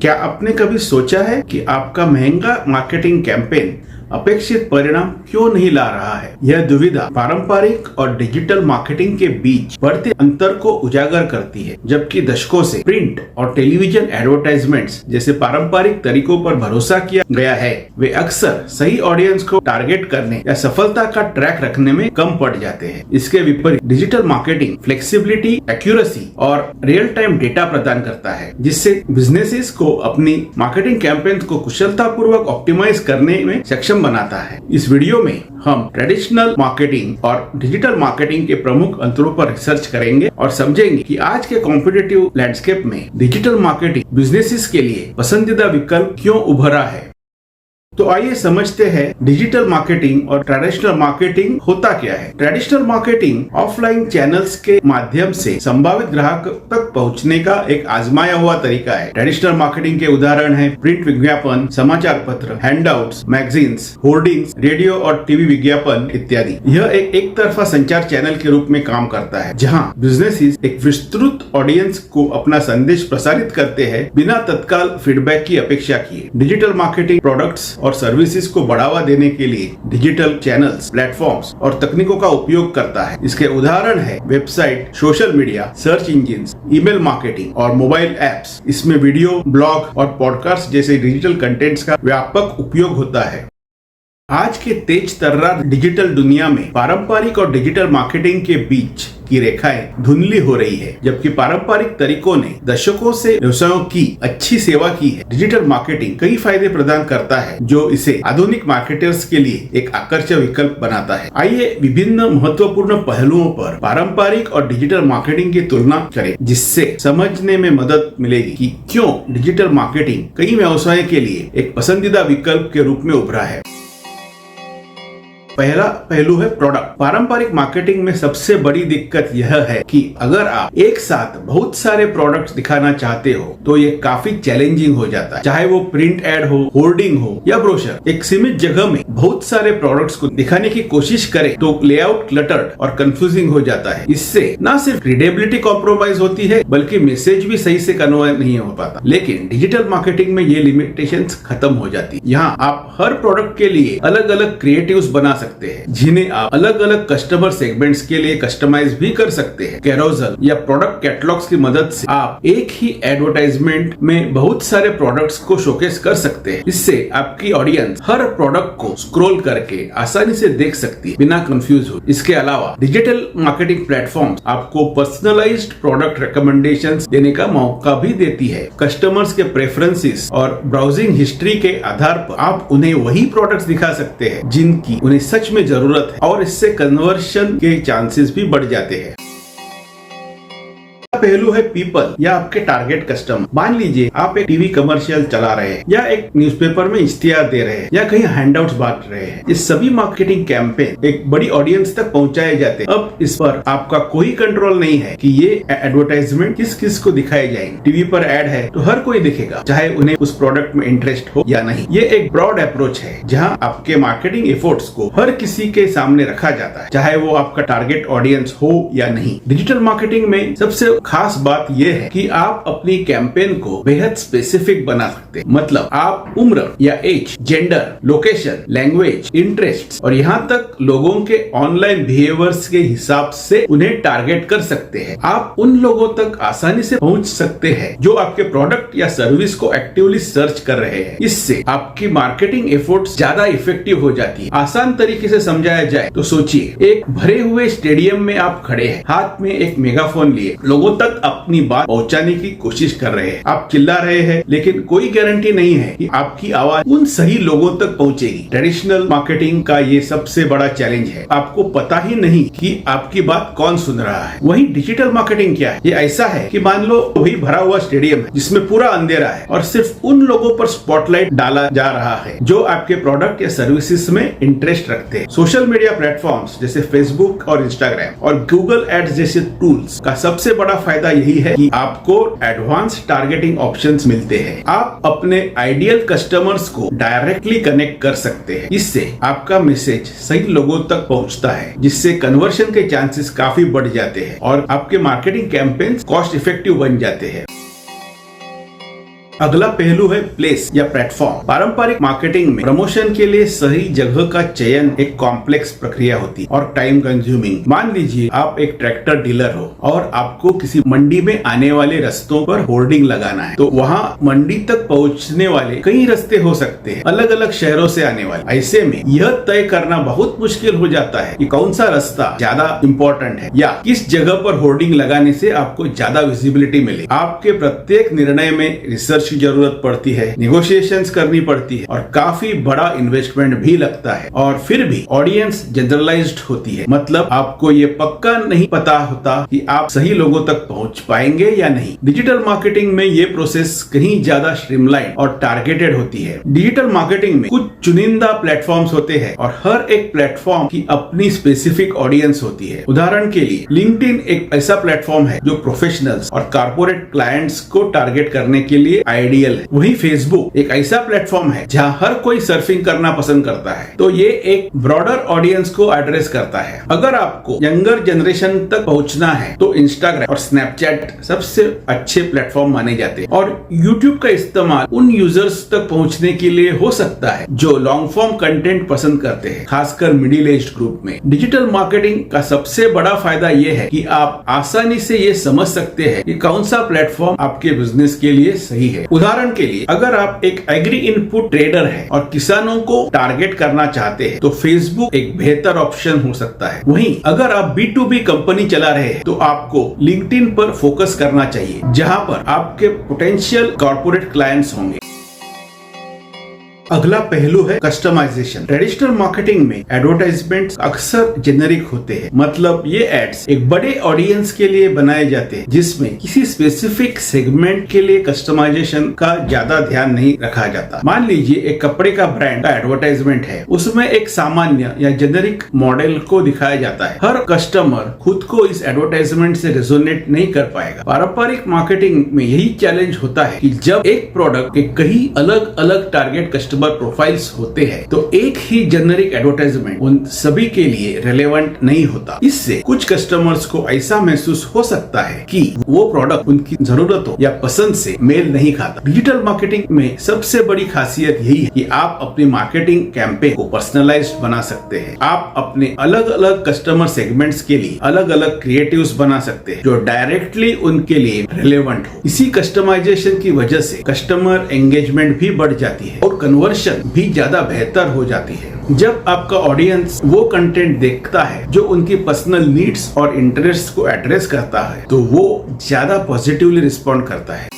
क्या आपने कभी सोचा है कि आपका महंगा मार्केटिंग कैंपेन अपेक्षित परिणाम क्यों नहीं ला रहा है? यह दुविधा पारंपरिक और डिजिटल मार्केटिंग के बीच बढ़ते अंतर को उजागर करती है। जबकि दशकों से प्रिंट और टेलीविजन एडवर्टाइजमेंट्स जैसे पारंपरिक तरीकों पर भरोसा किया गया है, वे अक्सर सही ऑडियंस को टारगेट करने या सफलता का ट्रैक रखने में कम पड़ जाते हैं। इसके विपरीत डिजिटल मार्केटिंग फ्लेक्सिबिलिटी, एक्यूरेसी और रियल टाइम डेटा प्रदान करता है, जिससे बिजनेसेस को अपनी मार्केटिंग कैंपेन को कुशलता पूर्वक ऑप्टिमाइज करने में सक्षम बनाता है। इस वीडियो में हम ट्रेडिशनल मार्केटिंग और डिजिटल मार्केटिंग के प्रमुख अंतरों पर रिसर्च करेंगे और समझेंगे कि आज के कॉम्पिटिटिव लैंडस्केप में डिजिटल मार्केटिंग बिजनेसेस के लिए पसंदीदा विकल्प क्यों उभरा है। तो आइए समझते हैं डिजिटल मार्केटिंग और ट्रेडिशनल मार्केटिंग होता क्या है। ट्रेडिशनल मार्केटिंग ऑफलाइन चैनल्स के माध्यम से संभावित ग्राहक तक पहुंचने का एक आजमाया हुआ तरीका है। ट्रेडिशनल मार्केटिंग के उदाहरण हैं प्रिंट विज्ञापन, समाचार पत्र, हैंडआउट्स, मैगजीन्स, होर्डिंग्स, रेडियो और टीवी विज्ञापन इत्यादि। यह एक तरफा संचार चैनल के रूप में काम करता है, जहां बिजनेसेस एक विस्तृत ऑडियंस को अपना संदेश प्रसारित करते हैं बिना तत्काल फीडबैक की अपेक्षा किए। डिजिटल मार्केटिंग प्रोडक्ट्स और सर्विसेज को बढ़ावा देने के लिए डिजिटल चैनल्स, प्लेटफॉर्म्स और तकनीकों का उपयोग करता है। इसके उदाहरण है website, social media, search engines, email marketing और मोबाइल एप्स। इसमें वीडियो, ब्लॉग और पॉडकास्ट जैसे डिजिटल कंटेंट्स का व्यापक उपयोग होता है। आज के तेज तर्रार डिजिटल दुनिया में पारंपरिक और डिजिटल मार्केटिंग के बीच की रेखाएं धुंधली हो रही है। जबकि पारंपरिक तरीकों ने दशकों से व्यवसायों की अच्छी सेवा की है, डिजिटल मार्केटिंग कई फायदे प्रदान करता है जो इसे आधुनिक मार्केटर्स के लिए एक आकर्षक विकल्प बनाता है। आइए विभिन्न महत्वपूर्ण पहलुओं पर पारंपरिक और डिजिटल मार्केटिंग की तुलना करें, जिससे समझने में मदद मिलेगी कि क्यों डिजिटल मार्केटिंग कई व्यवसायों के लिए एक पसंदीदा विकल्प के रूप में उभरा है। पहला पहलू है प्रोडक्ट। पारंपरिक मार्केटिंग में सबसे बड़ी दिक्कत यह है कि अगर आप एक साथ बहुत सारे प्रोडक्ट्स दिखाना चाहते हो तो ये काफी चैलेंजिंग हो जाता है। चाहे वो प्रिंट एड हो, होर्डिंग हो या ब्रोशर, एक सीमित जगह में बहुत सारे प्रोडक्ट्स को दिखाने की कोशिश करें तो लेआउट क्लटर्ड और कंफ्यूजिंग हो जाता है। इससे न सिर्फ रीडेबिलिटी कॉम्प्रोमाइज होती है बल्कि मैसेज भी सही से कन्वे नहीं हो पाता। लेकिन डिजिटल मार्केटिंग में ये लिमिटेशंस खत्म हो जाती है। यहाँ आप हर प्रोडक्ट के लिए अलग अलग क्रिएटिव्स बना सकते हैं, जिन्हें आप अलग अलग कस्टमर सेगमेंट्स के लिए कस्टमाइज भी कर सकते हैं। कैरोसेल या प्रोडक्ट कैटलॉग्स की मदद से आप एक ही एडवर्टाइजमेंट में बहुत सारे प्रोडक्ट्स को शोकेस कर सकते हैं। इससे आपकी ऑडियंस हर प्रोडक्ट को स्क्रॉल करके आसानी से देख सकती है बिना कंफ्यूज हो। इसके अलावा डिजिटल मार्केटिंग प्लेटफॉर्म्स आपको पर्सनलाइज्ड प्रोडक्ट रिकमेंडेशंस देने का मौका भी देती है। कस्टमर्स के प्रेफरेंसेस और ब्राउजिंग हिस्ट्री के आधार पर आप उन्हें वही प्रोडक्ट्स दिखा सकते हैं जिनकी उन्हें सच में जरूरत है, और इससे कन्वर्शन के चांसेस भी बढ़ जाते हैं। पहलू है पीपल या आपके टारगेट कस्टमर। मान लीजिए आप एक टीवी कमर्शियल चला रहे हैं या एक न्यूज़पेपर में इश्तिहार दे रहे हैं या कहीं हैंडआउट्स बांट रहे हैं। ये सभी मार्केटिंग कैंपेन एक बड़ी ऑडियंस तक पहुंचाए जाते हैं। अब इस पर आपका कोई कंट्रोल नहीं है कि ये एडवर्टाइजमेंट किस किस को दिखाए जाएंगे। टीवी पर एड है तो हर कोई दिखेगा, चाहे उन्हें उस प्रोडक्ट में इंटरेस्ट हो या नहीं। ये एक ब्रॉड अप्रोच है जहाँ आपके मार्केटिंग एफर्ट्स को हर किसी के सामने रखा जाता है, चाहे वो आपका टारगेट ऑडियंस हो या नहीं। डिजिटल मार्केटिंग में सबसे खास बात यह है कि आप अपनी कैंपेन को बेहद स्पेसिफिक बना सकते हैं। मतलब आप उम्र या age, gender, location, language, interest और यहाँ तक लोगों के ऑनलाइन बिहेवियर्स के हिसाब से उन्हें टारगेट कर सकते हैं। आप उन लोगों तक आसानी से पहुंच सकते हैं जो आपके प्रोडक्ट या सर्विस को एक्टिवली सर्च कर रहे हैं। इससे आपकी मार्केटिंग एफर्ट्स ज्यादा इफेक्टिव हो जाती है। आसान तरीके से समझाया जाए तो सोचिए, एक भरे हुए स्टेडियम में आप खड़े हैं, हाथ में एक मेगाफोन लिए लोगों तक अपनी बात पहुंचाने की कोशिश कर रहे हैं। आप चिल्ला रहे हैं, लेकिन कोई गारंटी नहीं है कि आपकी आवाज उन सही लोगों तक पहुंचेगी। ट्रेडिशनल मार्केटिंग का ये सबसे बड़ा चैलेंज है, आपको पता ही नहीं कि आपकी बात कौन सुन रहा है। वहीं डिजिटल मार्केटिंग क्या है? ये ऐसा है कि मान लो वही भरा हुआ स्टेडियम है जिसमें पूरा अंधेरा है और सिर्फ उन लोगों पर स्पॉटलाइट डाला जा रहा है जो आपके प्रोडक्ट या सर्विसेज में इंटरेस्ट रखते हैं। सोशल मीडिया प्लेटफॉर्म्स जैसे फेसबुक और इंस्टाग्राम और गूगल एड्स जैसे टूल्स का सबसे बड़ा फायदा यही है कि आपको एडवांस टारगेटिंग ऑप्शंस मिलते हैं। आप अपने आइडियल कस्टमर्स को डायरेक्टली कनेक्ट कर सकते हैं। इससे आपका मैसेज सही लोगों तक पहुंचता है, जिससे कन्वर्शन के चांसेस काफी बढ़ जाते हैं और आपके मार्केटिंग कैंपेन्स कॉस्ट इफेक्टिव बन जाते हैं। अगला पहलू है प्लेस या प्लेटफॉर्म। पारंपरिक मार्केटिंग में प्रमोशन के लिए सही जगह का चयन एक कॉम्प्लेक्स प्रक्रिया होती है और टाइम कंज्यूमिंग। मान लीजिए आप एक ट्रैक्टर डीलर हो और आपको किसी मंडी में आने वाले रास्तों पर होर्डिंग लगाना है, तो वहाँ मंडी तक पहुँचने वाले कई रास्ते हो सकते हैं, अलग अलग शहरों से आने वाले। ऐसे में यह तय करना बहुत मुश्किल हो जाता है कि कौन सा रास्ता ज्यादा इम्पोर्टेंट है या किस जगह पर होर्डिंग लगाने से आपको ज्यादा विजिबिलिटी मिले। आपके प्रत्येक निर्णय में रिसर्च की जरूरत पड़ती है, नेगोशिएशंस करनी पड़ती है और काफी बड़ा इन्वेस्टमेंट भी लगता है। और फिर भी ऑडियंस जनरलाइज्ड होती है, मतलब आपको ये पक्का नहीं पता होता कि आप सही लोगों तक पहुंच पाएंगे या नहीं। डिजिटल मार्केटिंग में ये प्रोसेस कहीं ज्यादा स्ट्रीमलाइन और टारगेटेड होती है। डिजिटल मार्केटिंग में कुछ चुनिंदा प्लेटफॉर्म्स होते हैं और हर एक प्लेटफॉर्म की अपनी स्पेसिफिक ऑडियंस होती है। उदाहरण के लिए लिंक्डइन एक ऐसा प्लेटफॉर्म है जो प्रोफेशनल्स और कारपोरेट क्लाइंट्स को टारगेट करने के लिए आइडियल है। वहीं फेसबुक एक ऐसा प्लेटफॉर्म है जहां हर कोई सर्फिंग करना पसंद करता है, तो ये एक ब्रॉडर ऑडियंस को एड्रेस करता है। अगर आपको यंगर जनरेशन तक पहुंचना है तो इंस्टाग्राम और स्नैपचैट सबसे अच्छे प्लेटफॉर्म माने जाते हैं और यूट्यूब का इस्तेमाल उन यूजर्स तक पहुंचने के लिए हो सकता है जो लॉन्ग फॉर्म कंटेंट पसंद करते हैं, खासकर मिडिल एज्ड ग्रुप में। डिजिटल मार्केटिंग का सबसे बड़ा फायदा यह है कि आप आसानी से ये समझ सकते हैं कि कौन सा प्लेटफॉर्म आपके बिजनेस के लिए सही है। उदाहरण के लिए अगर आप एक एग्री इनपुट ट्रेडर हैं और किसानों को टारगेट करना चाहते हैं तो फेसबुक एक बेहतर ऑप्शन हो सकता है। वहीं अगर आप B2B कंपनी चला रहे हैं तो आपको लिंक्डइन पर फोकस करना चाहिए, जहां पर आपके पोटेंशियल कॉर्पोरेट क्लाइंट्स होंगे। अगला पहलू है कस्टमाइजेशन। ट्रेडिशनल मार्केटिंग में एडवर्टाइजमेंट्स अक्सर जेनेरिक होते हैं, मतलब ये एड्स एक बड़े ऑडियंस के लिए बनाए जाते हैं जिसमें किसी स्पेसिफिक सेगमेंट के लिए कस्टमाइजेशन का ज्यादा ध्यान नहीं रखा जाता। मान लीजिए एक कपड़े का ब्रांड का एडवर्टाइजमेंट है, उसमें एक सामान्य या जेनेरिक मॉडल को दिखाया जाता है। हर कस्टमर खुद को इस एडवर्टाइजमेंट से रेजोनेट नहीं कर पाएगा। पारंपरिक मार्केटिंग में यही चैलेंज होता है कि जब एक प्रोडक्ट के कई अलग अलग टारगेट कस्टमर प्रोफाइल्स होते हैं तो एक ही जेनेरिक एडवर्टाइजमेंट उन सभी के लिए रेलेवेंट नहीं होता। इससे कुछ कस्टमर्स को ऐसा महसूस हो सकता है कि वो प्रोडक्ट उनकी जरूरतों या पसंद से मेल नहीं खाता। डिजिटल मार्केटिंग में सबसे बड़ी खासियत यही है कि आप अपनी मार्केटिंग कैंपेन को पर्सनलाइज्ड बना सकते हैं। आप अपने अलग अलग कस्टमर सेगमेंट्स के लिए अलग अलग क्रिएटिव्स बना सकते हैं जो डायरेक्टली उनके लिए रेलेवेंट हो। इसी कस्टमाइजेशन की वजह से कस्टमर एंगेजमेंट भी बढ़ जाती है और कन्वर्जन भी ज्यादा बेहतर हो जाती है। जब आपका ऑडियंस वो कंटेंट देखता है जो उनकी पर्सनल नीड्स और इंटरेस्ट को एड्रेस करता है तो वो ज्यादा पॉजिटिवली रिस्पॉन्ड करता है।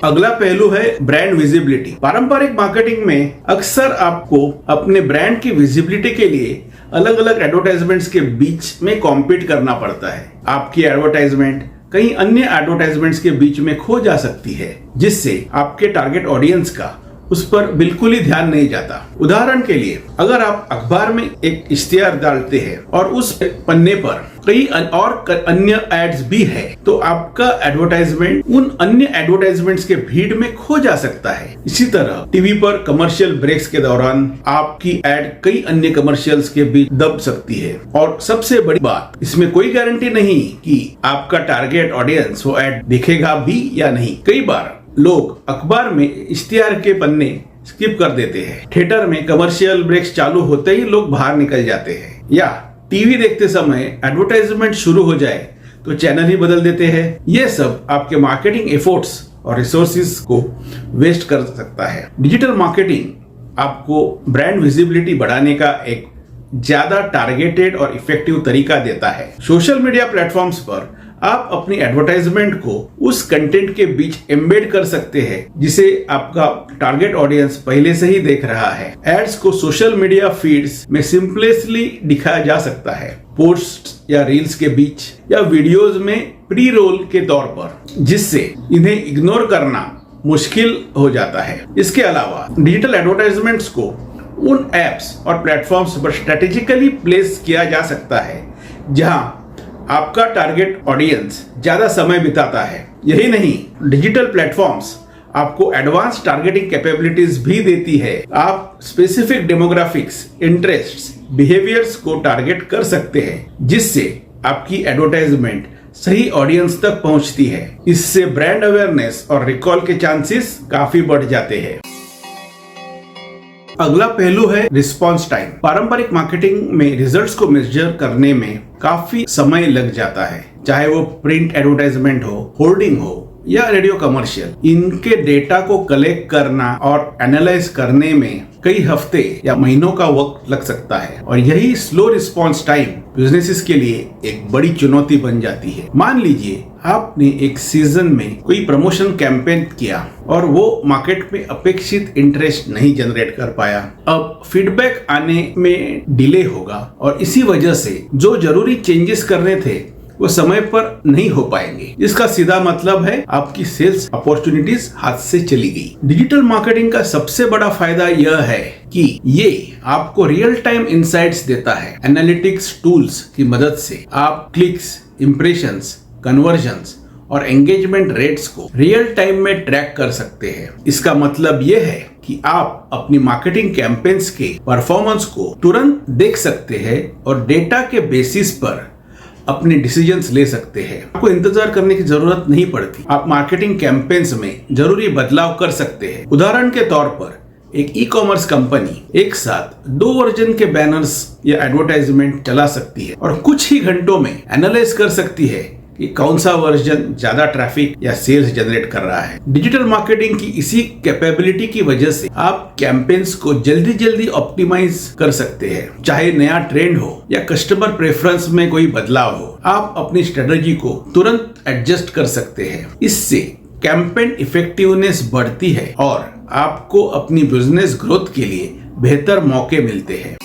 अगला पहलू है ब्रांड विजिबिलिटी। पारंपरिक मार्केटिंग में अक्सर आपको अपने ब्रांड की विजिबिलिटी के लिए अलग अलग एडवर्टाइजमेंट्स के बीच में कॉम्पीट करना पड़ता है। आपकी एडवर्टाइजमेंट कई अन्य एडवर्टाइजमेंट्स के बीच में खो जा सकती है, जिससे आपके टारगेट ऑडियंस का उस पर बिल्कुल ही ध्यान नहीं जाता। उदाहरण के लिए अगर आप अखबार में एक इश्तिहार डालते हैं और उस पन्ने पर कई और अन्य एड्स भी है तो आपका एडवर्टाइजमेंट उन अन्य एडवर्टाइजमेंट्स के भीड़ में खो जा सकता है। इसी तरह टीवी पर कमर्शियल ब्रेक्स के दौरान आपकी एड कई अन्य कमर्शियल्स के बीच दब सकती है। और सबसे बड़ी बात, इसमें कोई गारंटी नहीं कि आपका टारगेट ऑडियंस वो एड देखेगा भी या नहीं। कई बार लोग अखबार में इश्तिहार के पन्ने स्किप कर देते हैं, थिएटर में कमर्शियल ब्रेक्स चालू होते ही लोग बाहर निकल जाते हैं, या टीवी देखते समय एडवर्टाइजमेंट शुरू हो जाए तो चैनल ही बदल देते हैं। ये सब आपके मार्केटिंग एफर्ट्स और रिसोर्सेज को वेस्ट कर सकता है। डिजिटल मार्केटिंग आपको ब्रांड विजिबिलिटी बढ़ाने का एक ज्यादा टारगेटेड और इफेक्टिव तरीका देता है। सोशल मीडिया प्लेटफॉर्म्स पर आप अपनी एडवर्टाइजमेंट को उस कंटेंट के बीच एम्बेड कर सकते हैं जिसे आपका टारगेट ऑडियंस पहले से ही देख रहा है। एड्स को सोशल मीडिया फीड्स में सिंपलेसली दिखाया जा सकता है, पोस्ट या रील्स के बीच या वीडियोस में प्री रोल के तौर पर, जिससे इन्हें इग्नोर करना मुश्किल हो जाता है। इसके अलावा डिजिटल एडवर्टाइजमेंट्स को उन एप्स और प्लेटफॉर्म्स पर स्ट्रेटेजिकली प्लेस किया जा सकता है जहां आपका टारगेट ऑडियंस ज्यादा समय बिताता है। यही नहीं, डिजिटल प्लेटफॉर्म्स आपको एडवांस टारगेटिंग कैपेबिलिटीज भी देती है। आप स्पेसिफिक डेमोग्राफिक्स, इंटरेस्ट्स, बिहेवियर्स को टारगेट कर सकते हैं जिससे आपकी एडवर्टाइजमेंट सही ऑडियंस तक पहुंचती है। इससे ब्रांड अवेयरनेस और रिकॉल के चांसेस काफी बढ़ जाते हैं। अगला पहलू है रिस्पॉन्स टाइम। पारंपरिक मार्केटिंग में रिजल्ट्स को मेजर करने में काफी समय लग जाता है, चाहे वो प्रिंट एडवर्टाइजमेंट हो, होर्डिंग हो या रेडियो कमर्शियल। इनके डेटा को कलेक्ट करना और एनालाइज करने में कई हफ्ते या महीनों का वक्त लग सकता है, और यही स्लो रिस्पॉन्स टाइम बिजनेसेस के लिए एक बड़ी चुनौती बन जाती है। मान लीजिए आपने एक सीजन में कोई प्रमोशन कैंपेन किया और वो मार्केट में अपेक्षित इंटरेस्ट नहीं जनरेट कर पाया। अब फीडबैक आने में डिले होगा और इसी वजह से जो जरूरी चेंजेस करने थे वो समय पर नहीं हो पाएंगे। इसका सीधा मतलब है आपकी सेल्स अपॉर्चुनिटीज हाथ से चली गई। डिजिटल मार्केटिंग का सबसे बड़ा फायदा यह है कि ये आपको रियल टाइम इंसाइट्स देता है। एनालिटिक्स टूल्स की मदद से आप क्लिक्स, इंप्रेशंस, कन्वर्जन्स और एंगेजमेंट रेट्स को रियल टाइम में ट्रैक कर सकते हैं। इसका मतलब यह है कि आप अपनी मार्केटिंग कैंपेन्स के परफॉर्मेंस को तुरंत देख सकते हैं और डेटा के बेसिस पर अपने डिसीजंस ले सकते हैं। आपको इंतजार करने की जरूरत नहीं पड़ती। आप मार्केटिंग कैंपेन्स में जरूरी बदलाव कर सकते हैं। उदाहरण के तौर पर एक ई कॉमर्स कंपनी एक साथ 2 वर्जन के बैनर्स या एडवर्टाइजमेंट चला सकती है और कुछ ही घंटों में एनालाइज कर सकती है कि कौन सा वर्जन ज्यादा ट्रैफिक या सेल्स जनरेट कर रहा है। डिजिटल मार्केटिंग की इसी कैपेबिलिटी की वजह से आप कैंपेन्स को जल्दी जल्दी ऑप्टिमाइज कर सकते हैं। चाहे नया ट्रेंड हो या कस्टमर प्रेफरेंस में कोई बदलाव हो, आप अपनी स्ट्रेटजी को तुरंत एडजस्ट कर सकते हैं। इससे कैंपेन इफेक्टिवनेस बढ़ती है और आपको अपनी बिजनेस ग्रोथ के लिए बेहतर मौके मिलते हैं।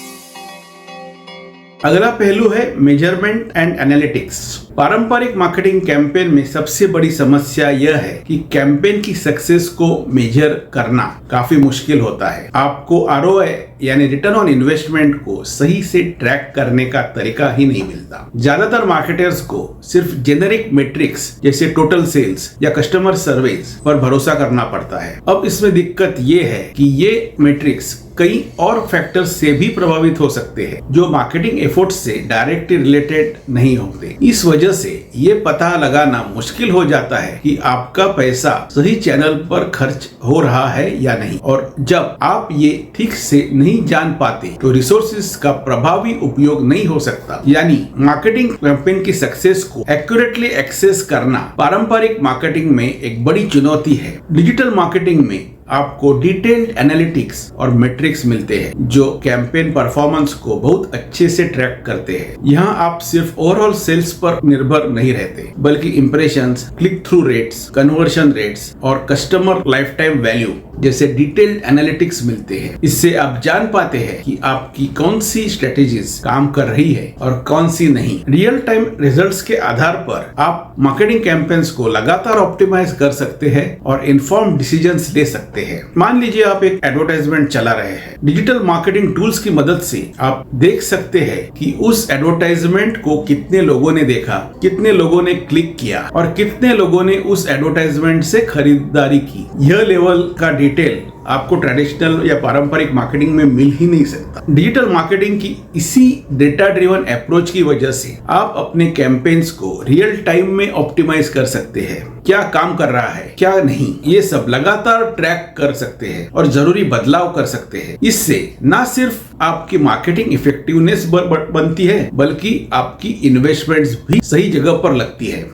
अगला पहलू है मेजरमेंट एंड एनालिटिक्स। पारंपरिक मार्केटिंग कैंपेन में सबसे बड़ी समस्या यह है कि कैंपेन की सक्सेस को मेजर करना काफी मुश्किल होता है। आपको ROI यानी रिटर्न ऑन इन्वेस्टमेंट को सही से ट्रैक करने का तरीका ही नहीं मिलता। ज्यादातर मार्केटर्स को सिर्फ जेनेरिक मेट्रिक्स जैसे टोटल सेल्स या कस्टमर सर्विस पर भरोसा करना पड़ता है। अब इसमें दिक्कत ये है कि ये मेट्रिक्स कई और फैक्टर्स से भी प्रभावित हो सकते हैं जो मार्केटिंग एफर्ट्स से डायरेक्टली रिलेटेड नहीं होते। इस वजह से ये पता लगाना मुश्किल हो जाता है कि आपका पैसा सही चैनल पर खर्च हो रहा है या नहीं, और जब आप ये ठीक से नहीं जान पाते तो रिसोर्सेज का प्रभावी उपयोग नहीं हो सकता। यानी मार्केटिंग कैंपेन की सक्सेस को एक्यूरेटली एक्सेस करना पारंपरिक मार्केटिंग में एक बड़ी चुनौती है। डिजिटल मार्केटिंग में आपको डिटेल्ड एनालिटिक्स और मैट्रिक्स मिलते हैं जो कैंपेन परफॉर्मेंस को बहुत अच्छे से ट्रैक करते हैं। यहाँ आप सिर्फ ओवरऑल सेल्स पर निर्भर नहीं रहते, बल्कि impressions, click through rates, conversion rates और कस्टमर लाइफ टाइम वैल्यू जैसे डिटेल्ड एनालिटिक्स मिलते हैं। इससे आप जान पाते हैं कि आपकी कौन सी स्ट्रेटेजीज काम कर रही है और कौन सी नहीं। रियल टाइम रिजल्ट्स के आधार पर आप मार्केटिंग कैंपेन्स को लगातार ऑप्टिमाइज कर सकते हैं और इन्फॉर्म डिसीजंस ले सकते हैं। मान लीजिए आप एक एडवर्टाइजमेंट चला रहे हैं। डिजिटल मार्केटिंग टूल्स की मदद से आप देख सकते हैं कि उस एडवर्टाइजमेंट को कितने लोगों ने देखा, कितने लोगों ने क्लिक किया और कितने लोगों ने उस एडवर्टाइजमेंट से खरीदारी की। यह लेवल का डिटेल आपको ट्रेडिशनल या पारंपरिक मार्केटिंग में मिल ही नहीं सकता। डिजिटल मार्केटिंग की इसी डेटा ड्रिवन अप्रोच की वजह से आप अपने कैंपेन्स को रियल टाइम में ऑप्टिमाइज कर सकते हैं। क्या काम कर रहा है, क्या नहीं, ये सब लगातार ट्रैक कर सकते हैं और जरूरी बदलाव कर सकते हैं। इससे न सिर्फ आपकी मार्केटिंग इफेक्टिवनेस बनती है, बल्कि आपकी इन्वेस्टमेंट्स भी सही जगह पर लगती है।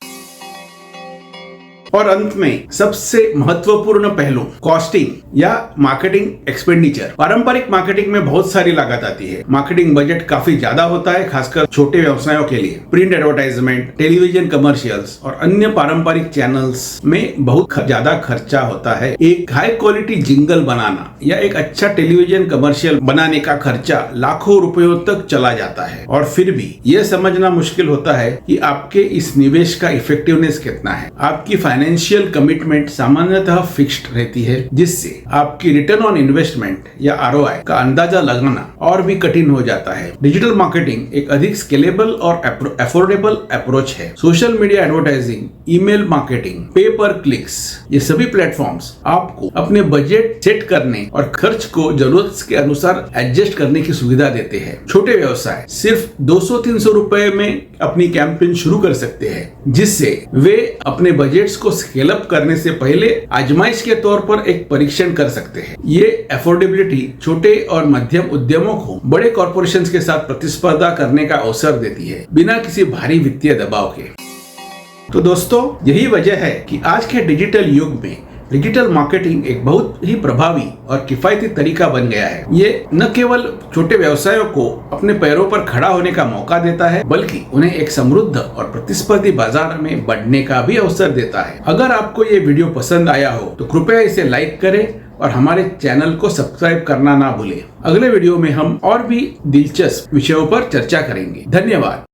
और अंत में सबसे महत्वपूर्ण पहलू कॉस्टिंग या मार्केटिंग एक्सपेंडिचर। पारंपरिक मार्केटिंग में बहुत सारी लागत आती है। मार्केटिंग बजट काफी ज्यादा होता है, खासकर छोटे व्यवसायों के लिए। प्रिंट एडवर्टाइजमेंट, टेलीविजन कमर्शियल्स और अन्य पारंपरिक चैनल्स में बहुत ज्यादा खर्चा होता है। एक हाई क्वालिटी जिंगल बनाना या एक अच्छा टेलीविजन कमर्शियल बनाने का खर्चा लाखों रुपयों तक चला जाता है, और फिर भी यह समझना मुश्किल होता है कि आपके इस निवेश का इफेक्टिवनेस कितना है। आपकी फाइनेंशियल कमिटमेंट सामान्यतः फिक्स्ड रहती है, जिससे आपकी रिटर्न ऑन इन्वेस्टमेंट या ROI का अंदाजा लगाना और भी कठिन हो जाता है। डिजिटल मार्केटिंग एक अधिक स्केलेबल और अफोर्डेबल अप्रोच है। Social media advertising, email marketing, पे पर क्लिक्स, ये सभी प्लेटफॉर्म्स आपको अपने बजट सेट करने और खर्च को जरूरत के अनुसार एडजस्ट करने की सुविधा देते हैं। छोटे व्यवसाय सिर्फ 200-300 रुपए में अपनी कैंपेन शुरू कर सकते हैं, जिससे वे अपने बजट्स को स्केल अप करने से पहले आजमाइश के तौर पर एक परीक्षण कर सकते हैं। ये अफोर्डेबिलिटी छोटे और मध्यम उद्यमों को बड़े कॉर्पोरेशंस के साथ प्रतिस्पर्धा करने का अवसर देती है, बिना किसी भारी वित्तीय दबाव के। तो दोस्तों, यही वजह है कि आज के डिजिटल युग में डिजिटल मार्केटिंग एक बहुत ही प्रभावी और किफायती तरीका बन गया है। ये न केवल छोटे व्यवसायों को अपने पैरों पर खड़ा होने का मौका देता है, बल्कि उन्हें एक समृद्ध और प्रतिस्पर्धी बाजार में बढ़ने का भी अवसर देता है। अगर आपको ये वीडियो पसंद आया हो तो कृपया इसे लाइक करें और हमारे चैनल को सब्सक्राइब करना ना भूलें। अगले वीडियो में हम और भी दिलचस्प विषयों पर चर्चा करेंगे। धन्यवाद।